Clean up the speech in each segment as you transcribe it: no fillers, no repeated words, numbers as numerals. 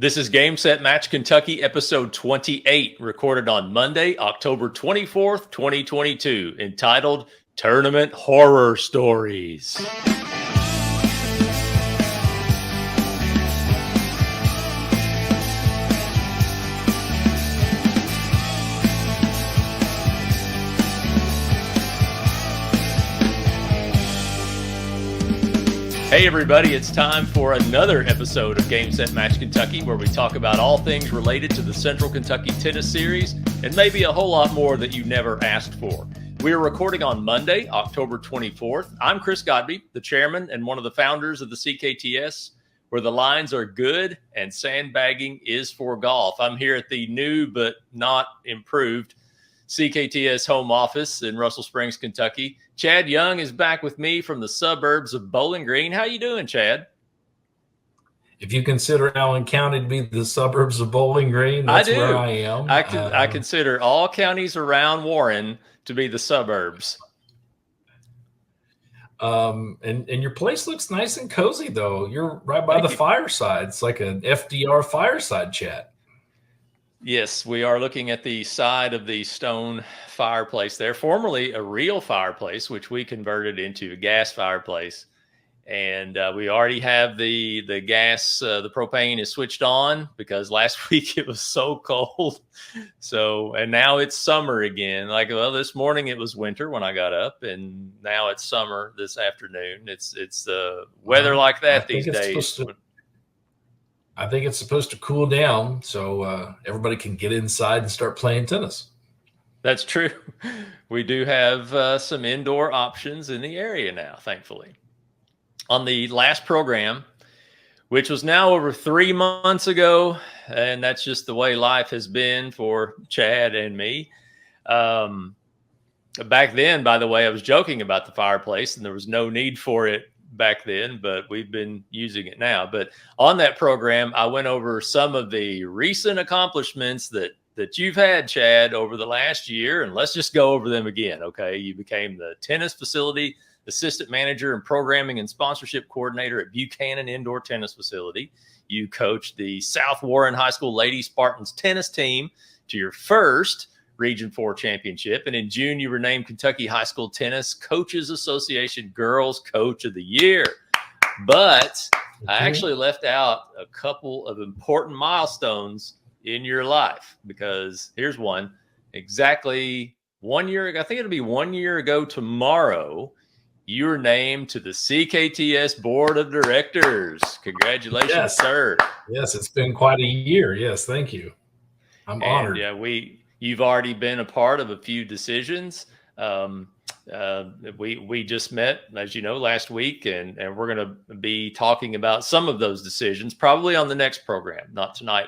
This is Game Set Match Kentucky, episode 28, recorded on Monday, October 24th, 2022, entitled Tournament Horror Stories. Hey everybody, it's time for another episode of Game Set Match Kentucky, where we talk about all things related to the Central Kentucky Tennis Series and maybe a whole lot more that you never asked for. We are recording on Monday, October 24th. I'm Chris Godby, the chairman and one of the founders of the CKTS, where the lines are good and sandbagging is for golf. I'm here at the new but not improved CKTS home office in Russell Springs, Kentucky. Chad Young is back with me from the suburbs of Bowling Green. How you doing, Chad? If you consider Allen County to be the suburbs of Bowling Green, that's where I am. I consider all counties around Warren to be the suburbs. And your place looks nice and cozy, though. You're right by the fireside. It's like an FDR fireside chat. Yes, we are looking at the side of the stone fireplace there, formerly a real fireplace, which we converted into a gas fireplace. And we already have the gas, the propane is switched on because last week it was so cold. And now it's summer again. This morning it was winter when I got up, and now it's summer this afternoon. It's weather like that these days. I think it's supposed to cool down so everybody can get inside and start playing tennis. That's true. We do have some indoor options in the area now, thankfully. On the last program, which was now over 3 months ago, and that's just the way life has been for Chad and me. Back then, by the way, I was joking about the fireplace, and there was no need for it back then, but we've been using it now. But on that program, I went over some of the recent accomplishments that you've had, Chad, over the last year, and let's just go over them again, okay? You became the tennis facility assistant manager and programming and sponsorship coordinator at Buchanan Indoor Tennis Facility. You coached the South Warren High School Lady Spartans tennis team to your first Region 4 championship. And in June, you were named Kentucky High School Tennis Coaches Association Girls Coach of the Year. But I actually left out a couple of important milestones in your life, because here's one. Exactly 1 year ago, I think it'll be 1 year ago tomorrow, you were named to the CKTS Board of Directors. Congratulations, sir. Yes, it's been quite a year. Yes, thank you. I'm honored. Yeah, you've already been a part of a few decisions. We just met, as you know, last week, and we're going to be talking about some of those decisions probably on the next program, not tonight.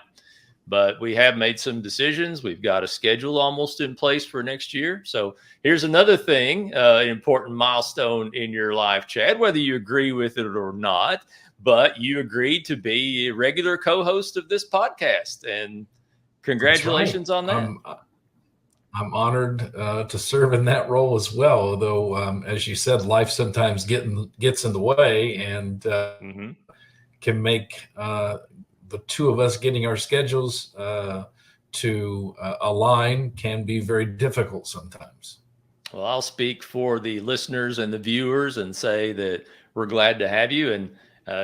But we have made some decisions. We've got a schedule almost in place for next year. So here's another thing, an important milestone in your life, Chad, whether you agree with it or not, but you agreed to be a regular co-host of this podcast, and congratulations on that. I'm honored to serve in that role as well. Although, as you said, life sometimes gets in the way and can make the two of us getting our schedules to align can be very difficult sometimes. Well, I'll speak for the listeners and the viewers and say that we're glad to have you. And,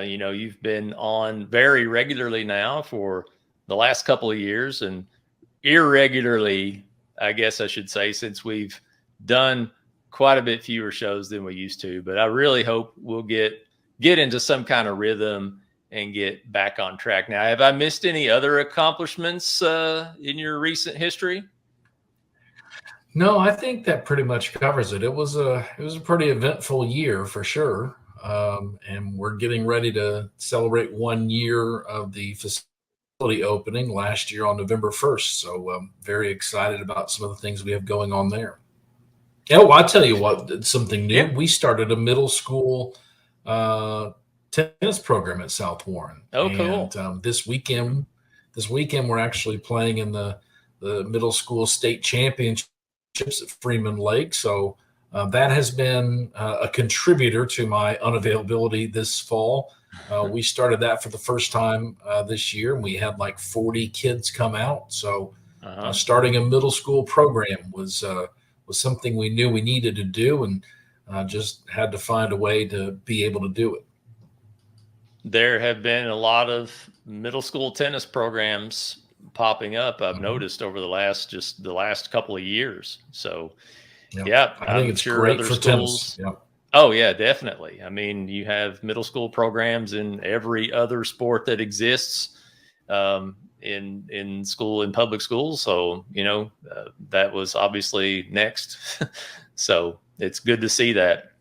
you've been on very regularly now for the last couple of years, and irregularly, I guess I should say, since we've done quite a bit fewer shows than we used to. But I really hope we'll get into some kind of rhythm and get back on track. Now, have I missed any other accomplishments in your recent history? No, I think that pretty much covers it. It was a pretty eventful year for sure. And we're getting ready to celebrate 1 year of the facility opening last year on November 1st. So I'm very excited about some of the things we have going on there. Oh, I'll tell you what, something new. Yeah. We started a middle school tennis program at South Warren. Oh, cool. And this weekend we're actually playing in the middle school state championships at Freeman Lake. So That has been a contributor to my unavailability this fall. We started that for the first time this year, and we had like 40 kids come out. So starting a middle school program was something we knew we needed to do, and just had to find a way to be able to do it. There have been a lot of middle school tennis programs popping up, I've noticed over the last couple of years. So yeah, I think it's sure great other for schools. tennis. Yep. Oh yeah, definitely. I mean, you have middle school programs in every other sport that exists in public schools. So that was obviously next. So it's good to see that.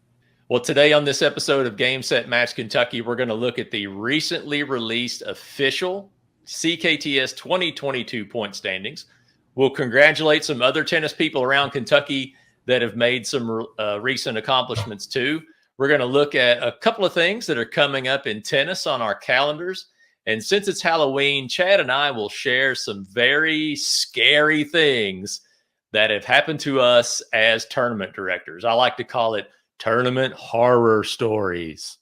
Well, today on this episode of Game Set Match Kentucky, we're going to look at the recently released official CKTS 2022 point standings. We'll congratulate some other tennis people around Kentucky that have made some recent accomplishments too. We're going to look at a couple of things that are coming up in tennis on our calendars. And since it's Halloween, Chad and I will share some very scary things that have happened to us as tournament directors. I like to call it tournament horror stories.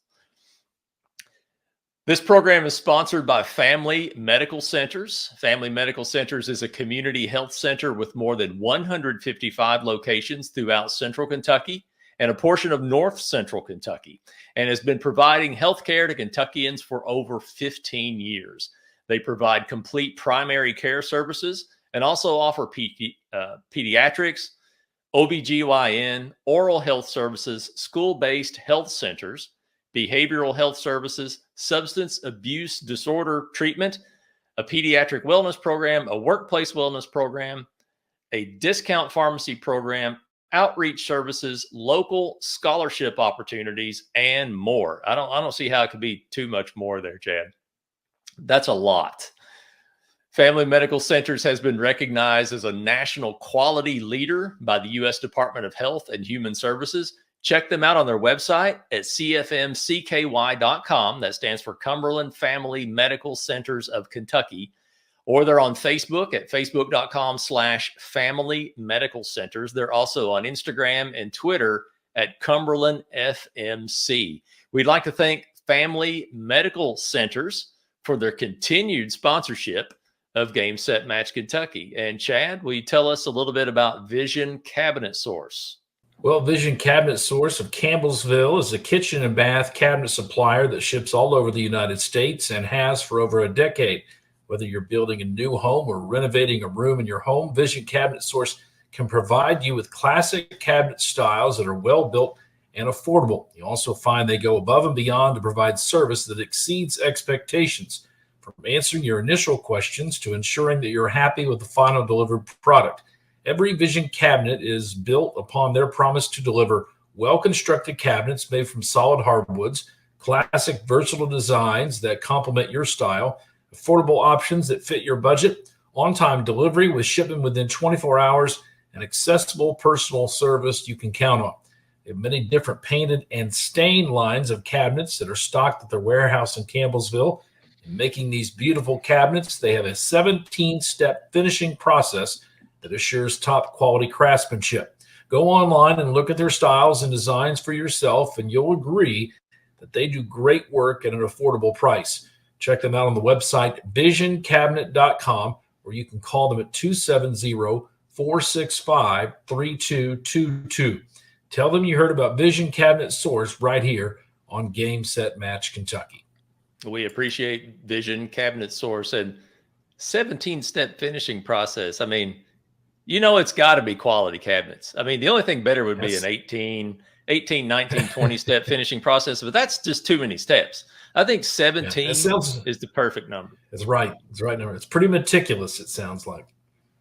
This program is sponsored by Family Medical Centers. Family Medical Centers is a community health center with more than 155 locations throughout Central Kentucky and a portion of North Central Kentucky, and has been providing health care to Kentuckians for over 15 years. They provide complete primary care services and also offer pediatrics, OBGYN, oral health services, school-based health centers, behavioral health services, substance abuse disorder treatment, a pediatric wellness program, a workplace wellness program, a discount pharmacy program, outreach services, local scholarship opportunities, and more. I don't see how it could be too much more there, Chad. That's a lot. Family Medical Centers has been recognized as a national quality leader by the U.S. Department of Health and Human Services. Check them out on their website at cfmcky.com. That stands for Cumberland Family Medical Centers of Kentucky. Or they're on Facebook at facebook.com/Family Medical Centers. They're also on Instagram and Twitter at Cumberland FMC. We'd like to thank Family Medical Centers for their continued sponsorship of Game Set Match Kentucky. And Chad, will you tell us a little bit about Vision Cabinet Source? Well, Vision Cabinet Source of Campbellsville is a kitchen and bath cabinet supplier that ships all over the United States and has for over a decade. Whether you're building a new home or renovating a room in your home, Vision Cabinet Source can provide you with classic cabinet styles that are well built and affordable. You also find they go above and beyond to provide service that exceeds expectations, from answering your initial questions to ensuring that you're happy with the final delivered product. Every Vision cabinet is built upon their promise to deliver well-constructed cabinets made from solid hardwoods, classic versatile designs that complement your style, affordable options that fit your budget, on-time delivery with shipping within 24 hours, and accessible personal service you can count on. They have many different painted and stained lines of cabinets that are stocked at their warehouse in Campbellsville. In making these beautiful cabinets, they have a 17-step finishing process that assures top quality craftsmanship. Go online and look at their styles and designs for yourself, and you'll agree that they do great work at an affordable price. Check them out on the website visioncabinet.com, or you can call them at 270-465-3222. Tell them you heard about Vision Cabinet Source right here on Game Set Match Kentucky. We appreciate Vision Cabinet Source and 17-step finishing process. I mean, it's got to be quality cabinets. I mean, the only thing better would be an 18, 19, 20-step finishing process, but that's just too many steps. I think 17 is the perfect number. It's right. It's the right number. It's pretty meticulous, it sounds like.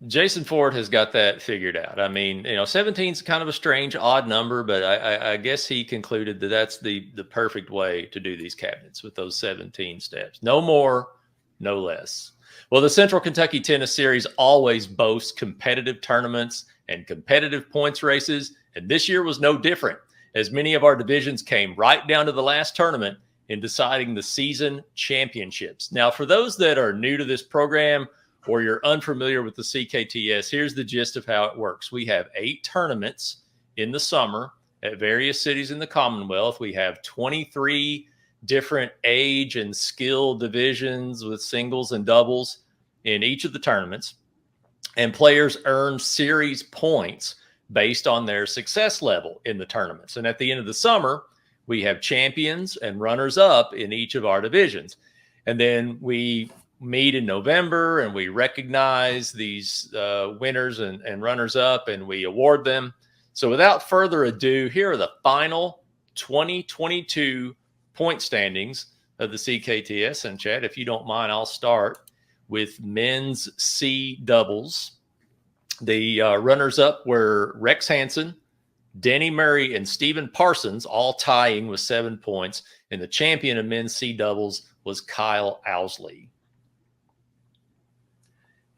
Jason Ford has got that figured out. I mean, 17 is kind of a strange, odd number, but I guess he concluded that that's the perfect way to do these cabinets with those 17 steps. No more, no less. Well, the Central Kentucky Tennis Series always boasts competitive tournaments and competitive points races, and this year was no different, as many of our divisions came right down to the last tournament in deciding the season championships. Now, for those that are new to this program, or you're unfamiliar with the CKTS, here's the gist of how it works. We have 8 tournaments in the summer at various cities in the Commonwealth. We have 23 different age and skill divisions with singles and doubles in each of the tournaments. And players earn series points based on their success level in the tournaments. And at the end of the summer, we have champions and runners up in each of our divisions. And then we meet in November and we recognize these winners and runners up and we award them. So without further ado, here are the final 2022 point standings of the CKTS. And Chad, if you don't mind, I'll start with men's C doubles. The runners up were Rex Hansen, Denny Murray, and Stephen Parsons, all tying with 7 points. And the champion of men's C doubles was Kyle Owsley.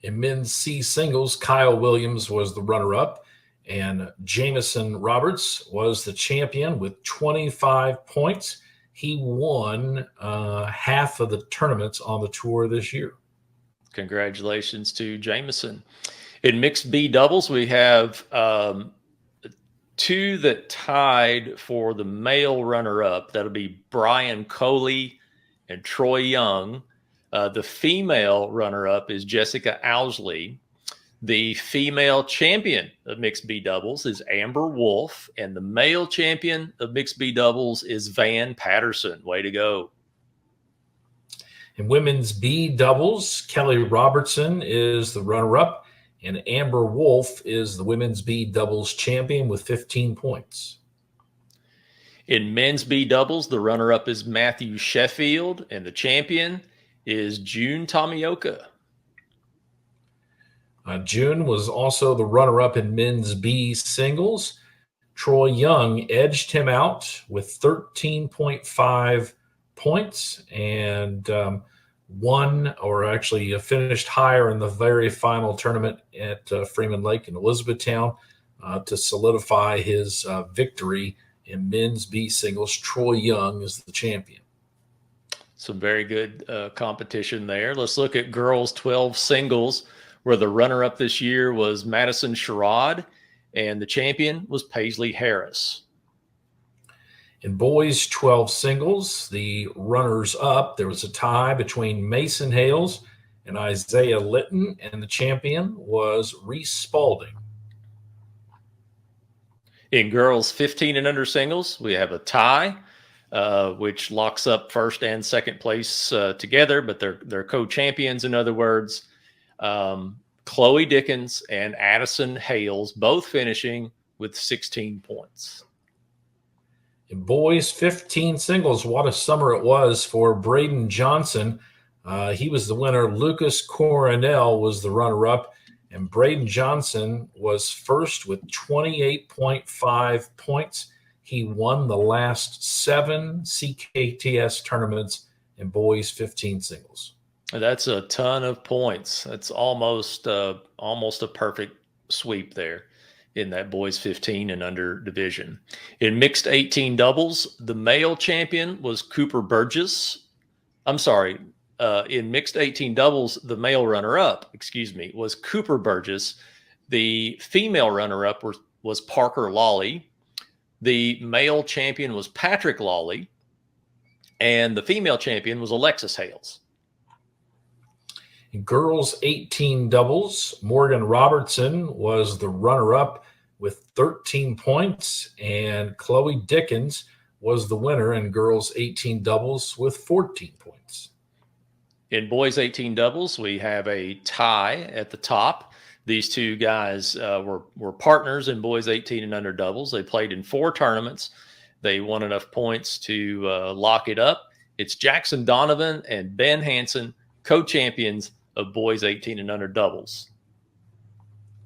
In men's C singles, Kyle Williams was the runner-up, and Jamison Roberts was the champion with 25 points. He won half of the tournaments on the tour this year. Congratulations to Jamison. In mixed B doubles, we have two that tied for the male runner-up. That'll be Brian Coley and Troy Young. The female runner-up is Jessica Owsley. The female champion of mixed B doubles is Amber Wolf, and the male champion of mixed B doubles is Van Patterson. Way to go. In women's B doubles, Kelly Robertson is the runner-up, and Amber Wolf is the women's B doubles champion with 15 points. In men's B doubles, the runner-up is Matthew Sheffield, and the champion is June Tomioka. June was also the runner-up in men's B singles. Troy Young edged him out with 13.5 points and finished higher in the very final tournament at Freeman Lake in Elizabethtown to solidify his victory in men's B singles. Troy Young is the champion. Some very good competition there. Let's look at girls 12 singles, where the runner-up this year was Madison Sherrod, and the champion was Paisley Harris. In boys 12 singles, the runners-up, there was a tie between Mason Hales and Isaiah Litton, and the champion was Reese Spalding. In girls 15 and under singles, we have a tie, which locks up first and second place together, but they're co-champions. In other words, Chloe Dickens and Addison Hales both finishing with 16 points. In boys 15 singles, what a summer it was for Braden Johnson. He was the winner. Lucas Coronel was the runner-up, and Braden Johnson was first with 28.5 points. He won the last 7 CKTS tournaments in boys 15 singles. That's a ton of points. That's almost a perfect sweep there in that boys 15 and under division. In mixed 18 doubles, the male champion was Cooper Burgess. I'm sorry. In mixed 18 doubles, the male runner-up, was Cooper Burgess. The female runner-up was Parker Lawley. The male champion was Patrick Lawley, and the female champion was Alexis Hales. In girls 18 doubles, Morgan Robertson was the runner-up with 13 points, and Chloe Dickens was the winner in girls 18 doubles with 14 points. In boys 18 doubles, we have a tie at the top. These two guys were partners in boys 18 and under doubles. They played in 4 tournaments. They won enough points to lock it up. It's Jackson Donovan and Ben Hansen, co-champions of boys 18 and under doubles.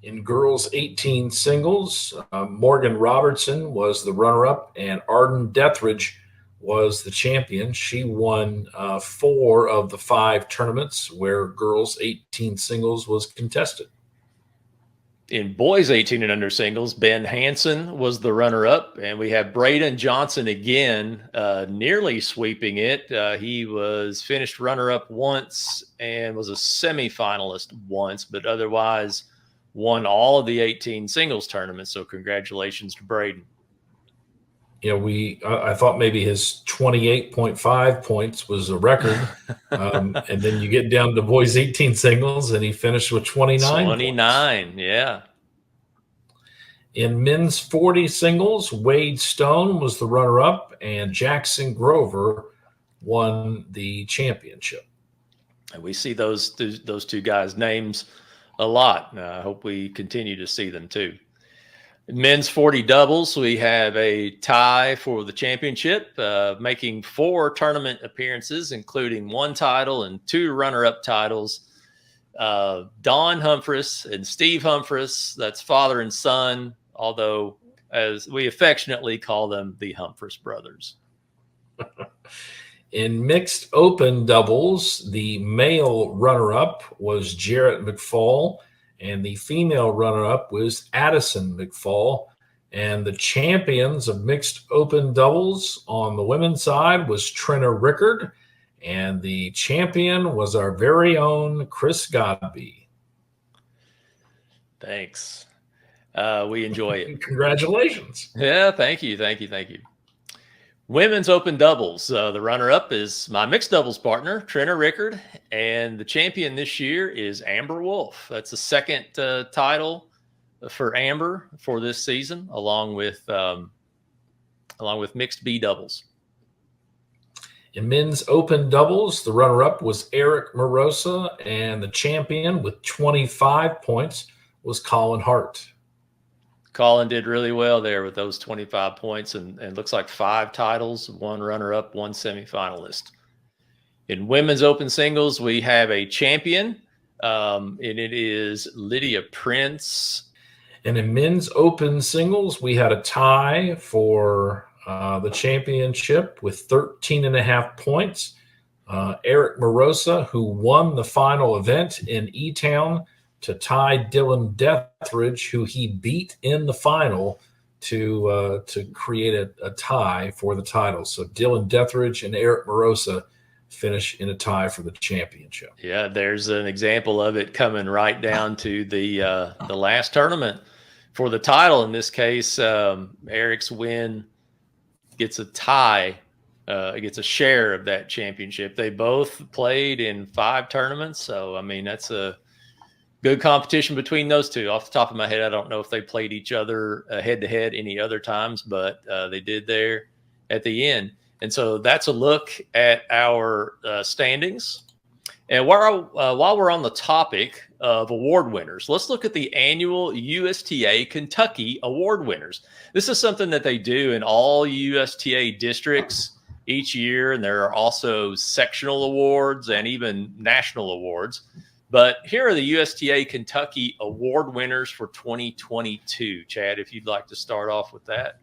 In girls 18 singles, Morgan Robertson was the runner-up, and Arden Dethridge was the champion. She won 4 of the 5 tournaments where girls 18 singles was contested. In boys 18 and under singles, Ben Hansen was the runner-up, and we have Braden Johnson again, nearly sweeping it. He was finished runner-up once and was a semifinalist once, but otherwise won all of the 18 singles tournaments. So congratulations to Braden. You know, I thought maybe his 28.5 points was a record. And then you get down to boys 18 singles, and he finished with 29 points. Yeah. In men's 40 singles, Wade Stone was the runner-up, and Jackson Grover won the championship. And we see those two guys' names a lot. I hope we continue to see them too. In men's 40 doubles, we have a tie for the championship, making 4 tournament appearances, including 1 title and 2 runner-up titles. Don Humphreys and Steve Humphreys, that's father and son, although as we affectionately call them, the Humphreys brothers. In mixed open doubles, the male runner-up was Jarrett McFall, and the female runner-up was Addison McFall. And the champions of mixed open doubles on the women's side was Trina Rickard, and the champion was our very own Chris Godby. Thanks. We enjoy it. Congratulations. Yeah, thank you. Women's open doubles. The runner-up is my mixed doubles partner, Trina Rickard, and the champion this year is Amber Wolf. That's the second title for Amber for this season, along with mixed B doubles. In men's open doubles, the runner-up was Eric Morosa, and the champion with 25 points was Colin Hart. Colin did really well there with those 25 points and looks like 5 titles, 1 runner-up, 1 semifinalist. In women's open singles, we have a champion, and it is Lydia Prince. And in men's open singles, we had a tie for the championship with 13.5 points. Eric Morosa, who won the final event in E-Town, to tie Dylan Dethridge, who he beat in the final to create a tie for the title. So Dylan Dethridge and Eric Morosa finish in a tie for the championship. Yeah, there's an example of it coming right down to the last tournament for the title. In this case, Eric's win gets a tie, gets a share of that championship. They both played in 5 tournaments, so I mean that's a good competition between those two. Off the top of my head, I don't know if they played each other head-to-head any other times, but they did there at the end. And so that's a look at our standings. And while we're on the topic of award winners, let's look at the annual USTA Kentucky award winners. This is something that they do in all USTA districts each year, and there are also sectional awards and even national awards. But here are the USTA Kentucky award winners for 2022. Chad, if you'd like to start off with that.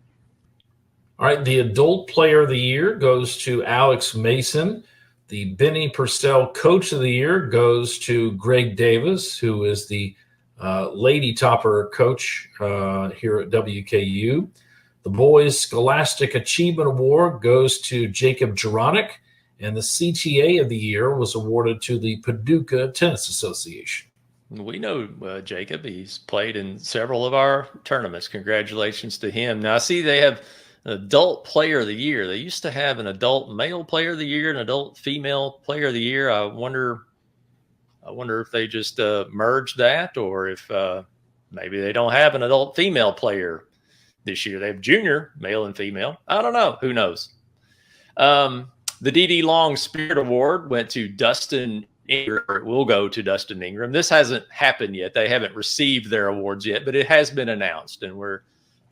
All right. The Adult Player of the Year goes to Alex Mason. The Benny Purcell Coach of the Year goes to Greg Davis, who is the Lady Topper coach here at WKU. The Boys Scholastic Achievement Award goes to Jacob Juronic. And the CTA of the year was awarded to the Paducah Tennis Association. We know Jacob. He's played in several of our tournaments. Congratulations to him. Now, I see they have an Adult Player of the Year. They used to have an Adult Male Player of the Year and Adult Female Player of the Year. I wonder if they just merged that, or if maybe they don't have an Adult Female Player this year. They have Junior Male and Female. I don't know. Who knows? The D.D. Long Spirit Award went to Dustin Ingram, or it will go to Dustin Ingram. This hasn't happened yet. They haven't received their awards yet, but it has been announced, and we're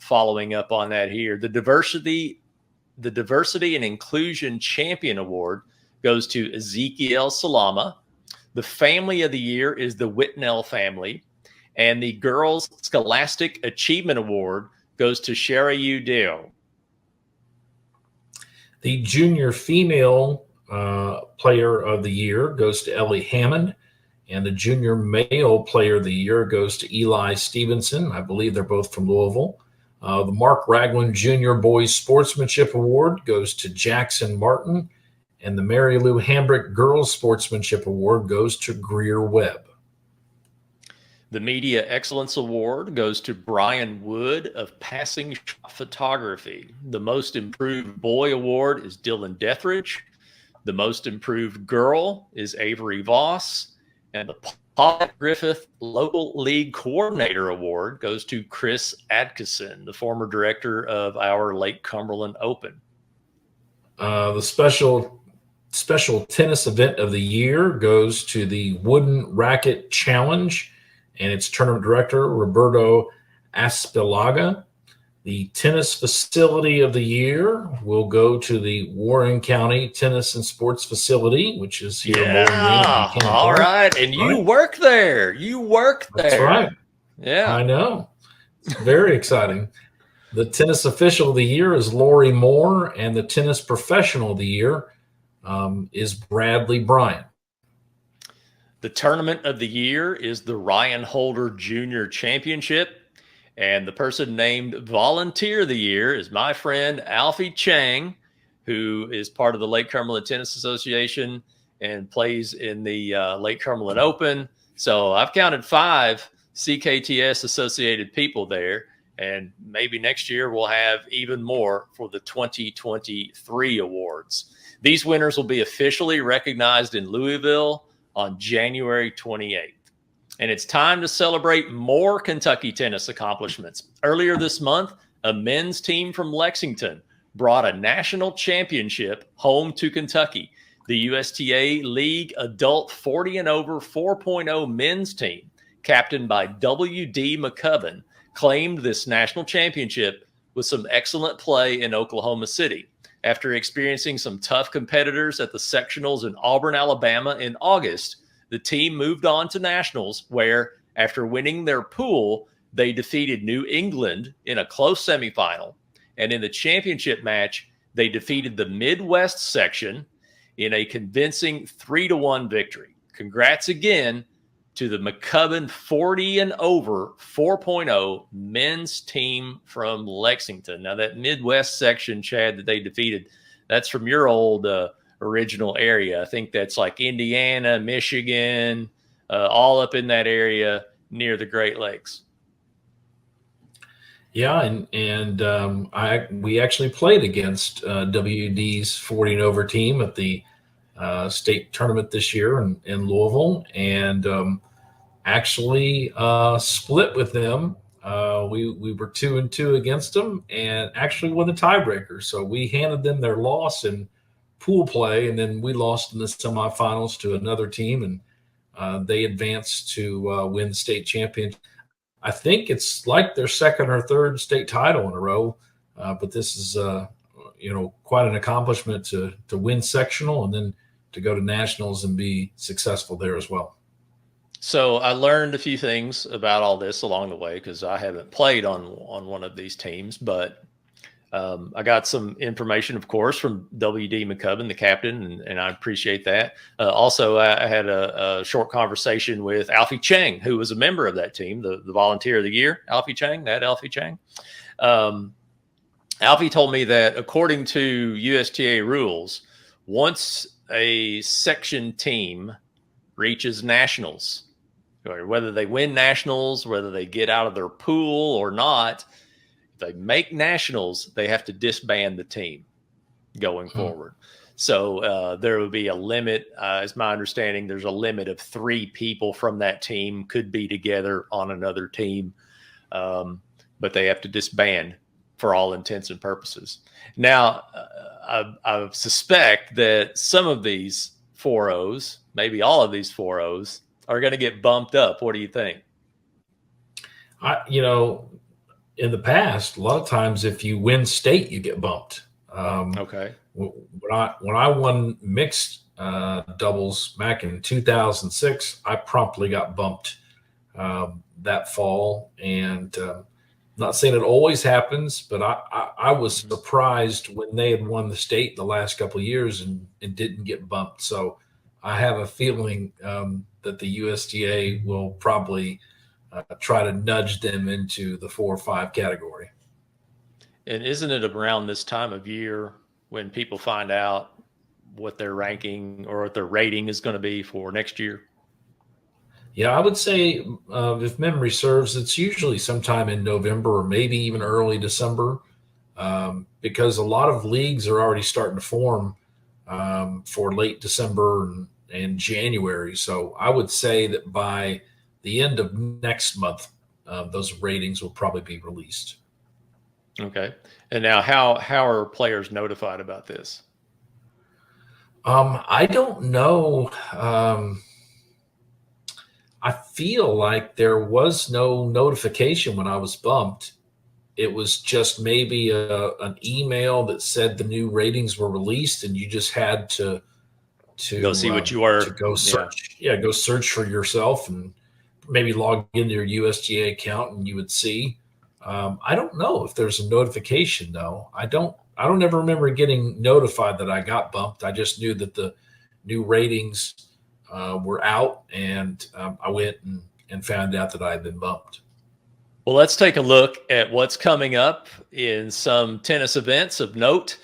following up on that here. The Diversity and Inclusion Champion Award goes to Ezekiel Salama. The Family of the Year is the Whitnell family, and the Girls Scholastic Achievement Award goes to Sharayu Dale. The Junior Female Player of the Year goes to Ellie Hammond, and the Junior Male Player of the Year goes to Eli Stevenson. I believe they're both from Louisville. The Mark Ragland Junior Boys Sportsmanship Award goes to Jackson Martin, and the Mary Lou Hambrick Girls Sportsmanship Award goes to Greer Webb. The Media Excellence Award goes to Brian Wood of Passing Shot Photography. The Most Improved Boy Award is Dylan Dethridge. The Most Improved Girl is Avery Voss. And the Paul Griffith Local League Coordinator Award goes to Chris Adkison, the former director of our Lake Cumberland Open. The special tennis event of the year goes to the Wooden Racket Challenge and its tournament director, Roberto Aspilaga. The tennis facility of the year will go to the Warren County Tennis and Sports Facility, which is here in Bowling Green. All right. And you work there. You work there. That's right. Yeah. I know. It's very exciting. The tennis official of the year is Lori Moore, and the tennis professional of the year is Bradley Bryant. The tournament of the year is the Ryan Holder Jr. Championship. And the person named Volunteer of the Year is my friend Alfie Chang, who is part of the Lake Cumberland Tennis Association and plays in the Lake Cumberland Open. So I've counted 5 CKTS associated people there. And maybe next year we'll have even more for the 2023 awards. These winners will be officially recognized in Louisville on January 28th. And it's time to celebrate more Kentucky tennis accomplishments. Earlier this month, a men's team from Lexington brought a national championship home to Kentucky. The USTA League Adult 40 and Over 4.0 men's team, captained by W.D. McCubbin, claimed this national championship with some excellent play in Oklahoma City. After experiencing some tough competitors at the sectionals in Auburn, Alabama in August, the team moved on to nationals where, after winning their pool, they defeated New England in a close semifinal. And in the championship match, they defeated the Midwest section in a convincing 3-1 victory. Congrats again to the McCubbin 40 and Over 4.0 men's team from Lexington. Now, that Midwest section, Chad, that they defeated, that's from your old original area. I think that's like Indiana, Michigan, all up in that area near the Great Lakes. Yeah, and we actually played against WD's 40 and over team at the state tournament this year in Louisville, and actually split with them. We were 2-2 against them, and actually won the tiebreaker. So we handed them their loss in pool play, and then we lost in the semifinals to another team, and they advanced to win the state championship. I think it's like their second or third state title in a row, but this is quite an accomplishment to win sectional and then to go to nationals and be successful there as well. So I learned a few things about all this along the way because I haven't played on one of these teams, but I got some information, of course, from W.D. McCubbin, the captain, and I appreciate that. Also, I had a short conversation with Alfie Chang, who was a member of that team, the Volunteer of the Year. Alfie Chang. Alfie told me that according to USTA rules, once a section team reaches nationals, or whether they win nationals, whether they get out of their pool or not, if they make nationals, they have to disband the team going forward. So there will be a limit. As my understanding, there's a limit of 3 people from that team could be together on another team, but they have to disband for all intents and purposes. Now, I suspect that some of these 4-0s, maybe all of these 4-0s, are going to get bumped up. What do you think? In the past, a lot of times if you win state, you get bumped. Okay. When I won mixed doubles back in 2006, I promptly got bumped that fall. And not saying it always happens, but I was surprised when they had won the state the last couple of years and didn't get bumped. So I have a feeling that the USTA will probably try to nudge them into the 4 or 5 category. And isn't it around this time of year when people find out what their ranking or what their rating is going to be for next year? Yeah, I would say if memory serves, it's usually sometime in November or maybe even early December, because a lot of leagues are already starting to form for late December and January. So I would say that by the end of next month, those ratings will probably be released. Okay. And now how are players notified about this? I don't know. I feel like there was no notification when I was bumped. It was just maybe an email that said the new ratings were released, and you just had Go see what you to were. go Yeah. search. Yeah, go search for yourself and maybe log into your USGA account, and you would see. I don't know if there's a notification though. I don't ever remember getting notified that I got bumped. I just knew that the new ratings were out, and I went and found out that I had been bumped. Well, let's take a look at what's coming up in some tennis events of note.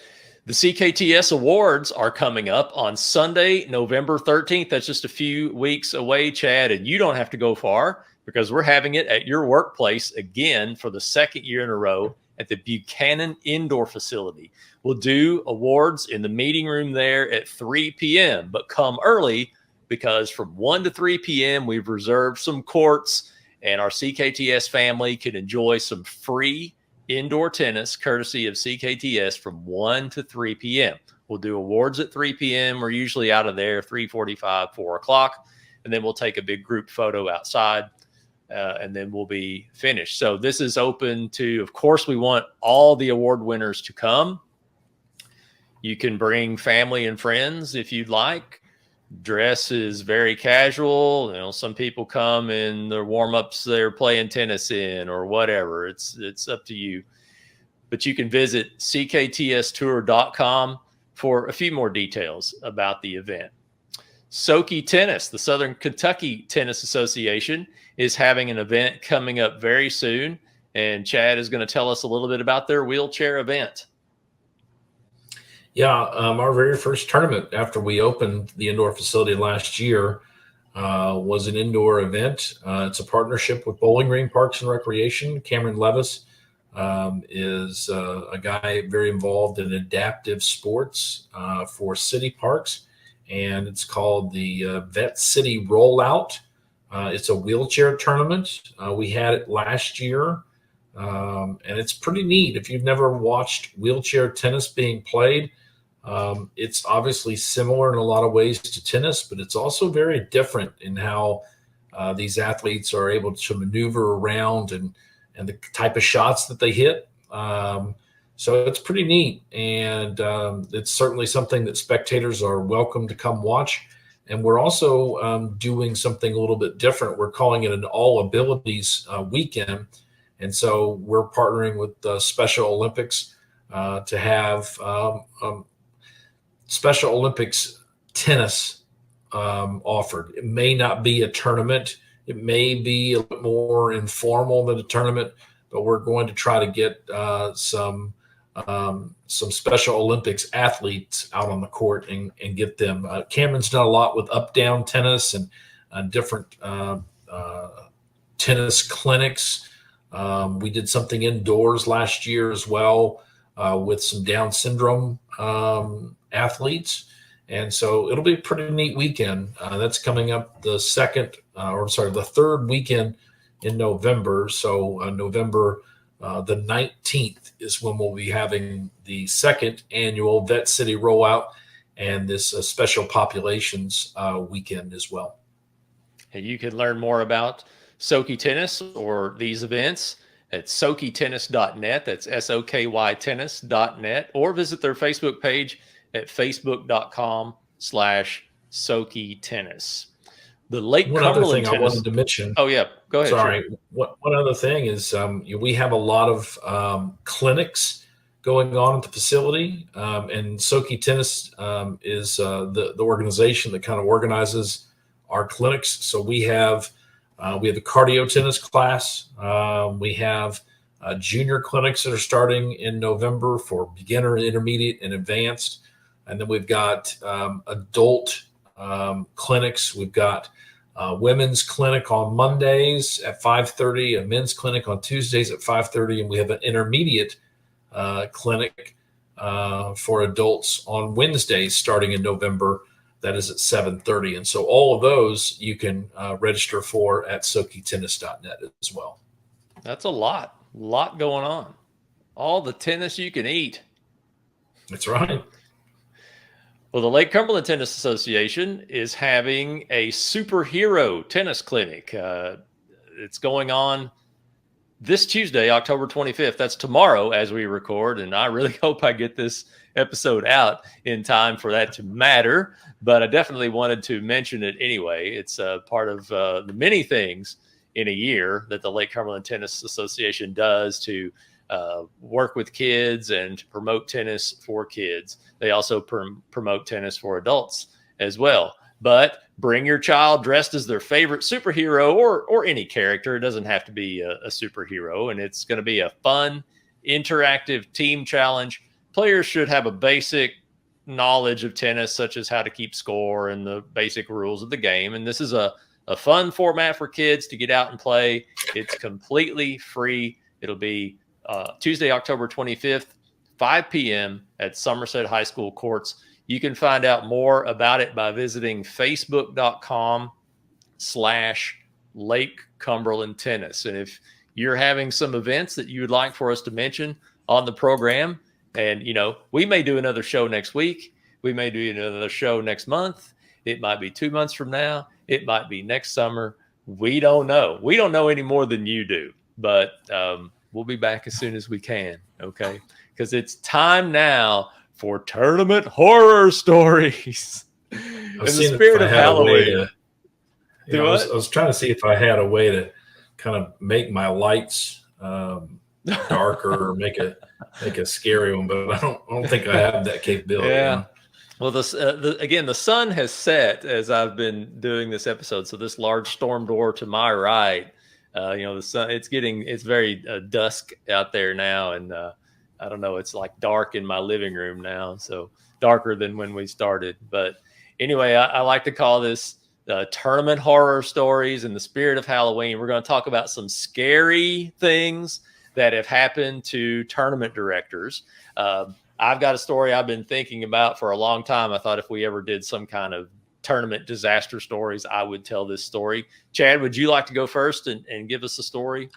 The CKTS Awards are coming up on Sunday, November 13th. That's just a few weeks away, Chad, and you don't have to go far because we're having it at your workplace again for the second year in a row at the Buchanan Indoor Facility. We'll do awards in the meeting room there at 3 p.m., but come early because from 1 to 3 p.m., we've reserved some courts and our CKTS family can enjoy some free indoor tennis courtesy of CKTS from 1 to 3 p.m. We'll do awards at 3 p.m. We're usually out of there 3:45, 4 o'clock, and then we'll take a big group photo outside, and then we'll be finished. So this is open to, of course, we want all the award winners to come. You can bring family and friends if you'd like. Dress is very casual. Some people come in their warm-ups they're playing tennis in or whatever. It's up to you. But you can visit cktstour.com for a few more details about the event. Soki Tennis, the Southern Kentucky Tennis Association, is having an event coming up very soon. And Chad is going to tell us a little bit about their wheelchair event. Yeah, our very first tournament after we opened the indoor facility last year was an indoor event. It's a partnership with Bowling Green Parks and Recreation. Cameron Levis is a guy very involved in adaptive sports for city parks, and it's called the Vet City Rollout. It's a wheelchair tournament. We had it last year, and it's pretty neat. If you've never watched wheelchair tennis being played, it's obviously similar in a lot of ways to tennis, but it's also very different in how these athletes are able to maneuver around and the type of shots that they hit. So it's pretty neat, and it's certainly something that spectators are welcome to come watch. And we're also doing something a little bit different. We're calling it an all abilities weekend. And so we're partnering with Special Olympics to have Special Olympics tennis offered. It may not be a tournament. It may be a bit more informal than a tournament, but we're going to try to get some Special Olympics athletes out on the court and get them. Cameron's done a lot with up-down tennis and different tennis clinics. We did something indoors last year as well with some Down syndrome athletes. And so it'll be a pretty neat weekend. That's coming up the third weekend in November. So November the 19th is when we'll be having the second annual Vet City Rollout and this special populations weekend as well. And you can learn more about Soki Tennis or these events at sokitennis.net. That's SOKY tennis.net, or visit their Facebook page at facebook.com/Soki Tennis. The Lake One Cumberland other thing tennis. I wanted to mention. Oh yeah, go ahead. Sorry. Sure. One other thing is we have a lot of clinics going on at the facility, and Soki Tennis is the organization that kind of organizes our clinics. So we have a cardio tennis class. We have junior clinics that are starting in November for beginner, intermediate, and advanced. And then we've got adult clinics. We've got women's clinic on Mondays at 5:30, a men's clinic on Tuesdays at 5:30, and we have an intermediate clinic for adults on Wednesdays starting in November. That is at 7:30. And so all of those you can register for at SokiTennis.net as well. That's a lot going on. All the tennis you can eat. That's right. Well, the Lake Cumberland Tennis Association is having a superhero tennis clinic. It's going on this Tuesday, October 25th. That's tomorrow as we record. And I really hope I get this episode out in time for that to matter. But I definitely wanted to mention it anyway. It's part of the many things in a year that the Lake Cumberland Tennis Association does to work with kids and to promote tennis for kids. They also promote tennis for adults as well. But bring your child dressed as their favorite superhero or any character. It doesn't have to be a superhero. And it's going to be a fun, interactive team challenge. Players should have a basic knowledge of tennis, such as how to keep score and the basic rules of the game. And this is a fun format for kids to get out and play. It's completely free. It'll be Tuesday, October 25th, 5 p.m. at Somerset High School courts. You can find out more about it by visiting facebook.com/Lake Cumberland Tennis. And if you're having some events that you would like for us to mention on the program, and, we may do another show next week. We may do another show next month. It might be 2 months from now. It might be next summer. We don't know. We don't know any more than you do, but we'll be back as soon as we can. Okay. Because it's time now for tournament horror stories in the spirit of Halloween. I was trying to see if I had a way to kind of make my lights darker or make a scary one, but I don't think I have that capability. Yeah. Well, again, the sun has set as I've been doing this episode. So this large storm door to my right, the sun, it's very dusk out there now. And I don't know, it's like dark in my living room now. So darker than when we started. But anyway, I like to call this tournament horror stories in the spirit of Halloween. We're going to talk about some scary things that have happened to tournament directors. I've got a story I've been thinking about for a long time. I thought if we ever did some kind of tournament disaster stories, I would tell this story. Chad, would you like to go first and give us a story?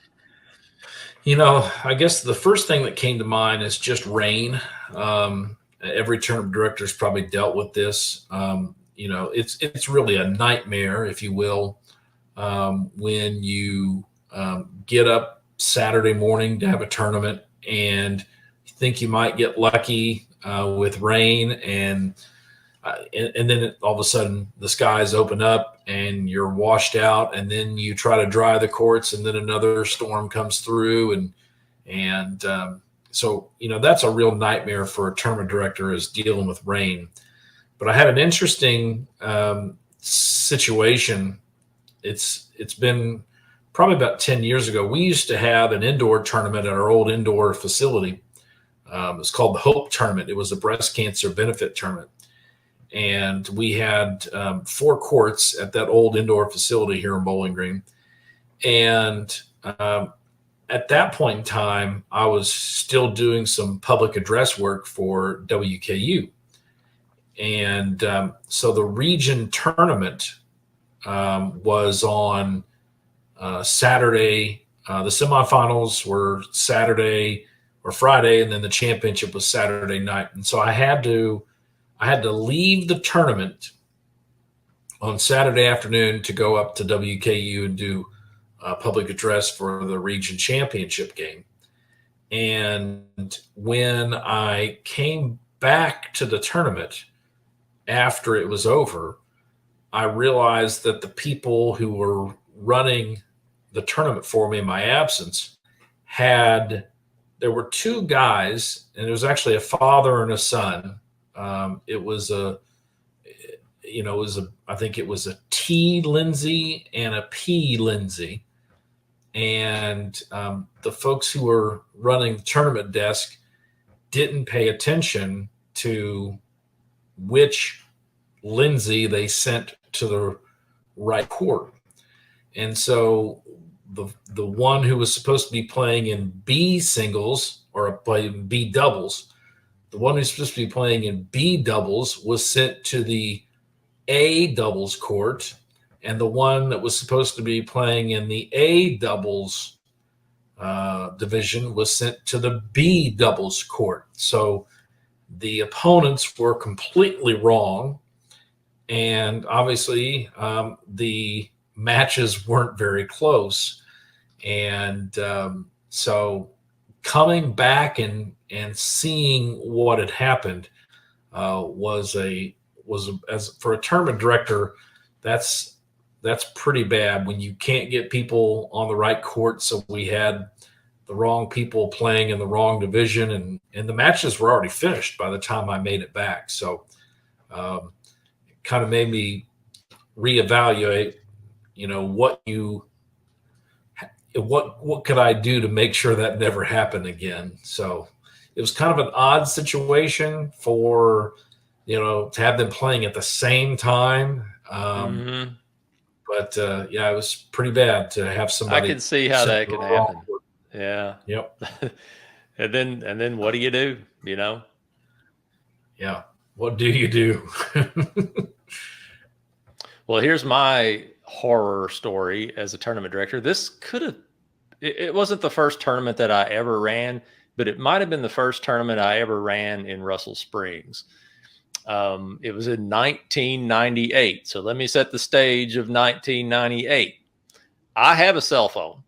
I guess the first thing that came to mind is just rain. Every tournament director's probably dealt with this. It's really a nightmare, if you will, when you get up Saturday morning to have a tournament and you think you might get lucky with rain, and then all of a sudden the skies open up and you're washed out, and then you try to dry the courts and then another storm comes through, and so that's a real nightmare for a tournament director, is dealing with rain. But I had an interesting situation. It's been probably about 10 years ago. We used to have an indoor tournament at our old indoor facility. It was called the Hope Tournament. It was a breast cancer benefit tournament. And we had 4 courts at that old indoor facility here in Bowling Green. And at that point in time, I was still doing some public address work for WKU. And so the region tournament was on Saturday. The semifinals were Saturday or Friday, and then the championship was Saturday night. And so I had to leave the tournament on Saturday afternoon to go up to WKU and do a public address for the region championship game. And when I came back to the tournament after it was over, I realized that the people who were running the tournament for me in my absence there were 2 guys, and it was actually a father and a son. I think it was a T Lindsay and a P Lindsay. And the folks who were running the tournament desk didn't pay attention to which Lindsay they sent to right court. And so the one who was supposed to be playing in B singles or playing B doubles, the one who's supposed to be playing in B doubles was sent to the A doubles court, and the one that was supposed to be playing in the A doubles division was sent to the B doubles court. So the opponents were completely wrong, and obviously the matches weren't very close. And so coming back and seeing what had happened was as for a tournament director, that's pretty bad when you can't get people on the right court. So we had the wrong people playing in the wrong division, and the matches were already finished by the time I made it back. So it kind of made me reevaluate, what could I do to make sure that never happened again. So it was kind of an odd situation for, to have them playing at the same time. But yeah, it was pretty bad to have somebody. I can see how that can happen. Yeah. Yep. and then what do you do? Yeah. What do you do? Well, here's my horror story as a tournament director. It wasn't the first tournament that I ever ran, but it might have been the first tournament I ever ran in Russell Springs. It was in 1998. So let me set the stage of 1998. I have a cell phone.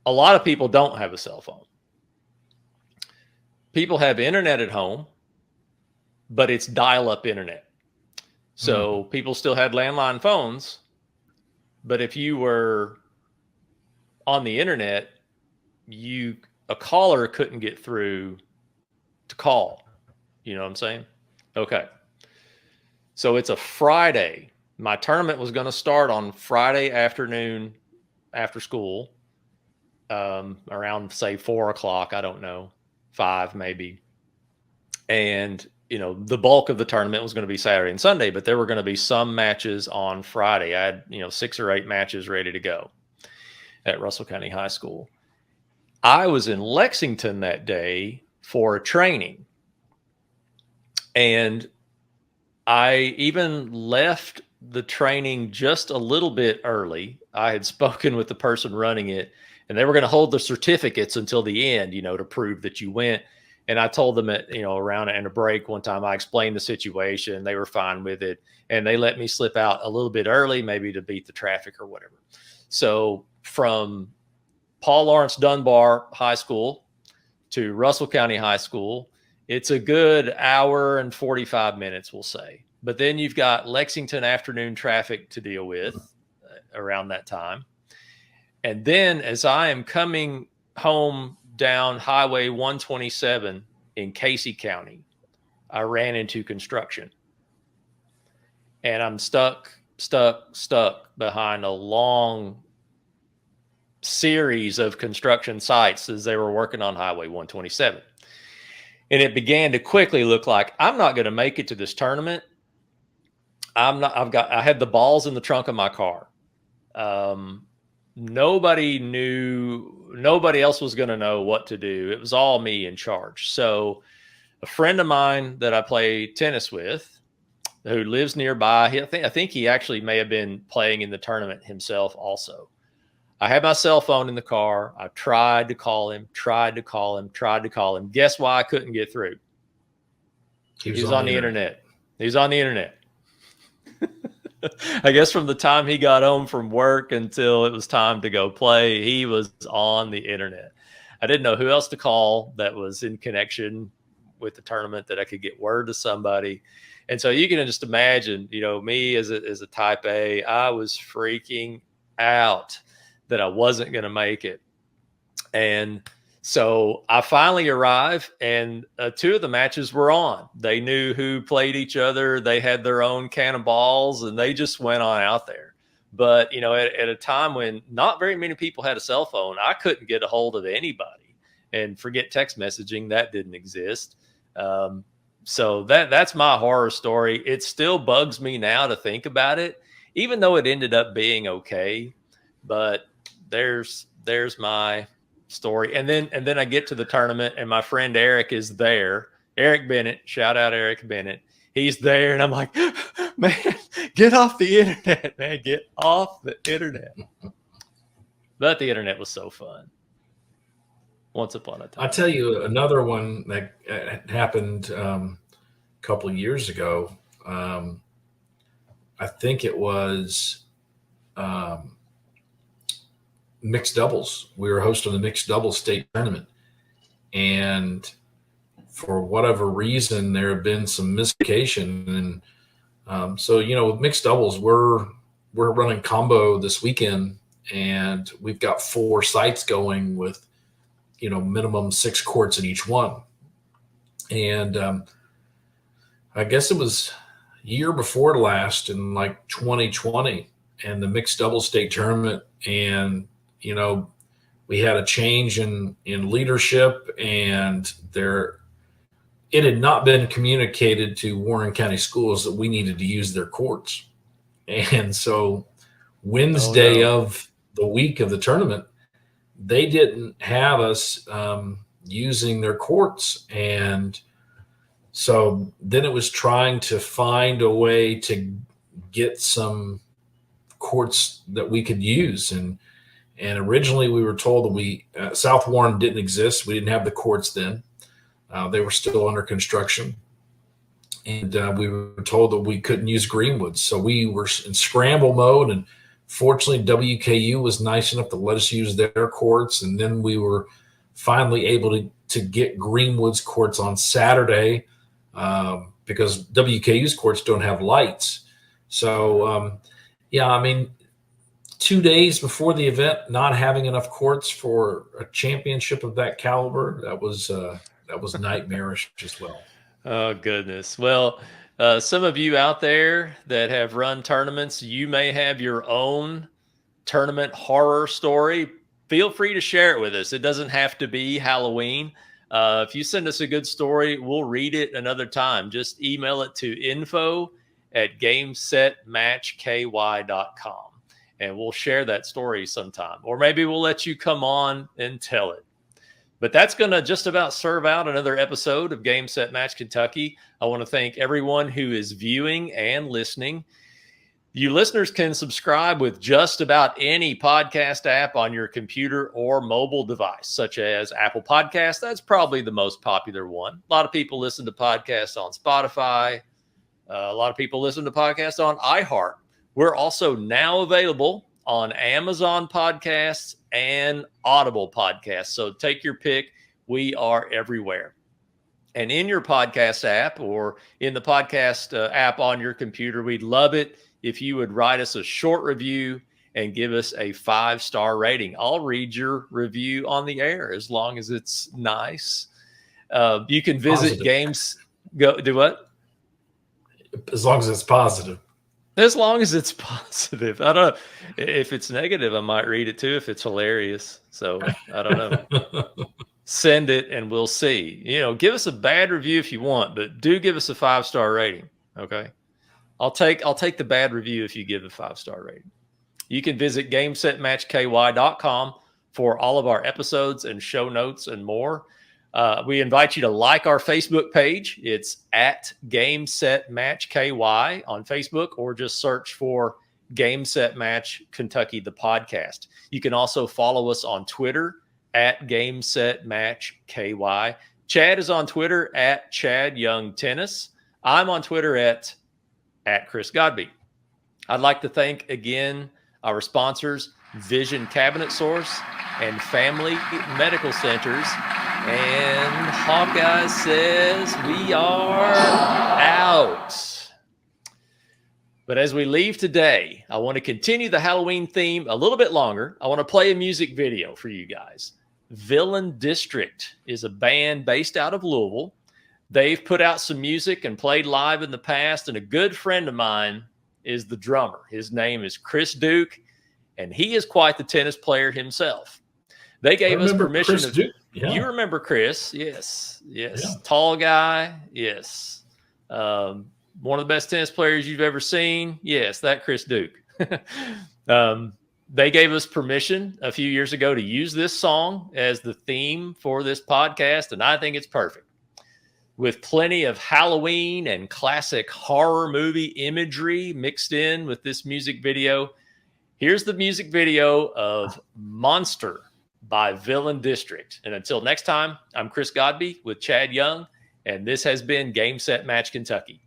A lot of people don't have a cell phone. People have internet at home, but it's dial-up internet. So people still had landline phones, but if you were on the internet, a caller couldn't get through to call. You know what I'm saying? Okay. So it's a Friday. My tournament was going to start on Friday afternoon after school, around say 4:00. I don't know, 5 maybe. And the bulk of the tournament was going to be Saturday and Sunday, but there were going to be some matches on Friday. I had 6 or 8 matches ready to go at Russell County High School. I was in Lexington that day for a training, and I even left the training just a little bit early. I had spoken with the person running it, and they were going to hold the certificates until the end, to prove that you went. And I told them at, around a break one time, I explained the situation. They were fine with it. And they let me slip out a little bit early, maybe to beat the traffic or whatever. So from Paul Lawrence Dunbar High School to Russell County High School, it's a good hour and 45 minutes, we'll say. But then you've got Lexington afternoon traffic to deal with around that time. And then as I am coming home down Highway 127 in Casey County, I ran into construction. And I'm stuck behind a long series of construction sites as they were working on Highway 127. And it began to quickly look like I'm not going to make it to this tournament. I had the balls in the trunk of my car. Nobody else was going to know what to do. It was all me in charge. So a friend of mine that I play tennis with, who lives nearby, I think he actually may have been playing in the tournament himself also. I had my cell phone in the car. I tried to call him. Guess why I couldn't get through? He was on the internet. He was on the internet. I guess from the time he got home from work until it was time to go play, he was on the internet. I didn't know who else to call that was in connection with the tournament that I could get word to somebody. And so you can just imagine, me as a type A, I was freaking out that I wasn't going to make it. And so I finally arrived, and 2 of the matches were on. They knew who played each other. They had their own cannonballs, and they just went on out there. But, at a time when not very many people had a cell phone, I couldn't get a hold of anybody. And forget text messaging, that didn't exist. So that's my horror story. It still bugs me now to think about it, even though it ended up being okay. But there's my story. And then I get to the tournament and my friend Eric is there. Eric Bennett, shout out Eric Bennett. He's there and I'm like, man, get off the internet, man. Get off the internet. But the internet was so fun. Once upon a time. I'll tell you another one that happened a couple of years ago. I think it was mixed doubles. We were hosting the mixed doubles state tournament. And for whatever reason, there have been some miscommunication. And so, with mixed doubles, we're running combo this weekend, and we've got 4 sites going with, minimum 6 courts in each one. And I guess it was year before last in like 2020 and the mixed double state tournament. And, we had a change in leadership, and it had not been communicated to Warren County Schools that we needed to use their courts. And so Wednesday of the week of the tournament, they didn't have us using their courts. And so then it was trying to find a way to get some courts that we could use. And originally we were told that South Warren didn't exist. We didn't have the courts then. They were still under construction. And we were told that we couldn't use Greenwood. So we were in scramble mode. And fortunately, WKU was nice enough to let us use their courts. And then we were finally able to get Greenwood's courts on Saturday because WKU's courts don't have lights. So, 2 days before the event, not having enough courts for a championship of that caliber, that was nightmarish as well. Oh, goodness. Well, some of you out there that have run tournaments, you may have your own tournament horror story. Feel free to share it with us. It doesn't have to be Halloween. If you send us a good story, we'll read it another time. Just email it to info@gamesetmatchky.com. And we'll share that story sometime. Or maybe we'll let you come on and tell it. But that's going to just about serve out another episode of Game Set Match Kentucky. I want to thank everyone who is viewing and listening. You listeners can subscribe with just about any podcast app on your computer or mobile device, such as Apple Podcasts. That's probably the most popular one. A lot of people listen to podcasts on Spotify. A lot of people listen to podcasts on iHeart. We're also now available on Amazon Podcasts and Audible Podcasts. So take your pick. We are everywhere. And in your podcast app or in the podcast app on your computer, we'd love it if you would write us a short review and give us a 5-star rating. I'll read your review on the air as long as it's nice. You can visit do what? As long as it's positive. As long as it's positive. I don't know. If it's negative, I might read it too if it's hilarious. So I don't know. Send it and we'll see. Give us a bad review if you want, but do give us a 5-star rating. Okay. I'll take the bad review if you give a 5-star rating. You can visit gamesetmatchky.com for all of our episodes and show notes and more. We invite you to like our Facebook page. It's at Game Set Match KY on Facebook, or just search for Game Set Match Kentucky, the podcast. You can also follow us on Twitter at Game Set Match KY. Chad is on Twitter at Chad Young Tennis. I'm on Twitter at Chris Godby. I'd like to thank again our sponsors, Vision Cabinet Source and Family Medical Centers. And Hawkeye says we are out. But as we leave today, I want to continue the Halloween theme a little bit longer. I want to play a music video for you guys. Villain District is a band based out of Louisville. They've put out some music and played live in the past, and a good friend of mine is the drummer. His name is Chris Duke, and he is quite the tennis player himself. They gave us permission. You remember Chris? Yes. Yeah. Tall guy. Yes. One of the best tennis players you've ever seen. Yes, that Chris Duke. They gave us permission a few years ago to use this song as the theme for this podcast, and I think it's perfect. With plenty of Halloween and classic horror movie imagery mixed in with this music video. Here's the music video of Monster by Villain District. And until next time, I'm Chris Godby with Chad Young, and this has been Game Set Match Kentucky.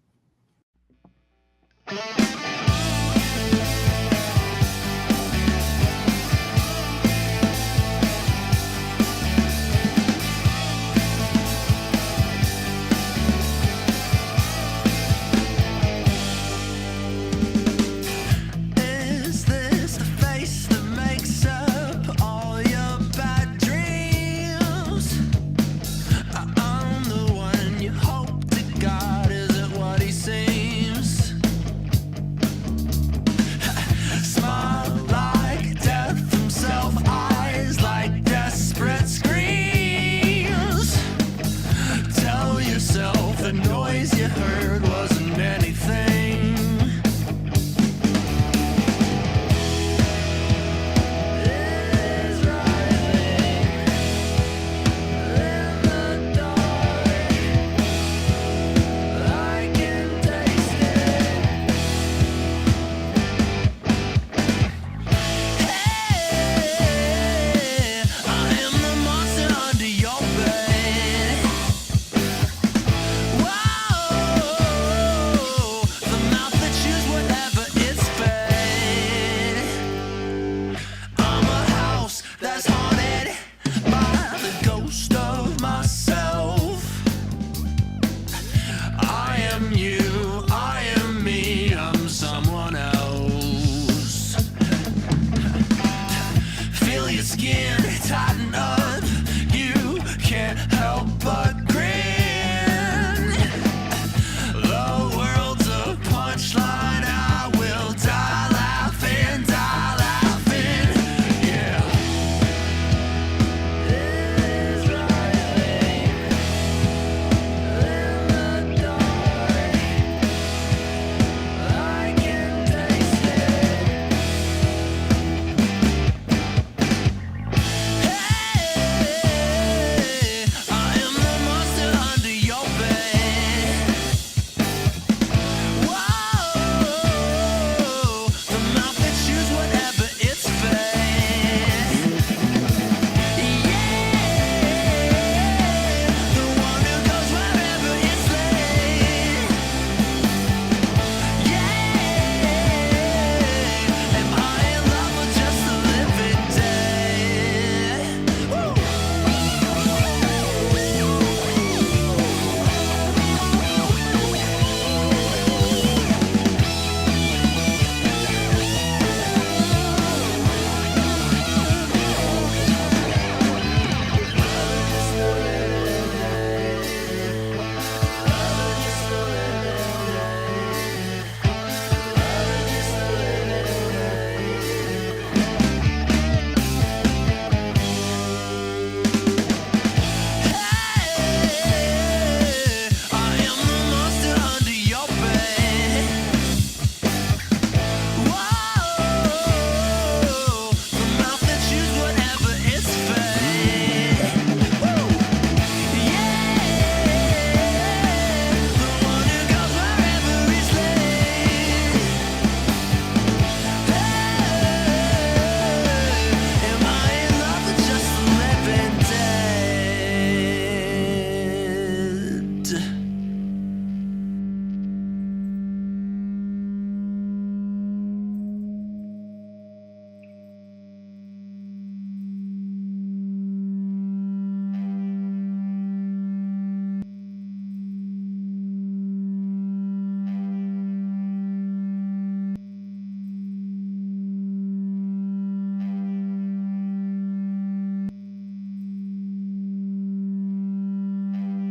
Skin tighten up, you can't help but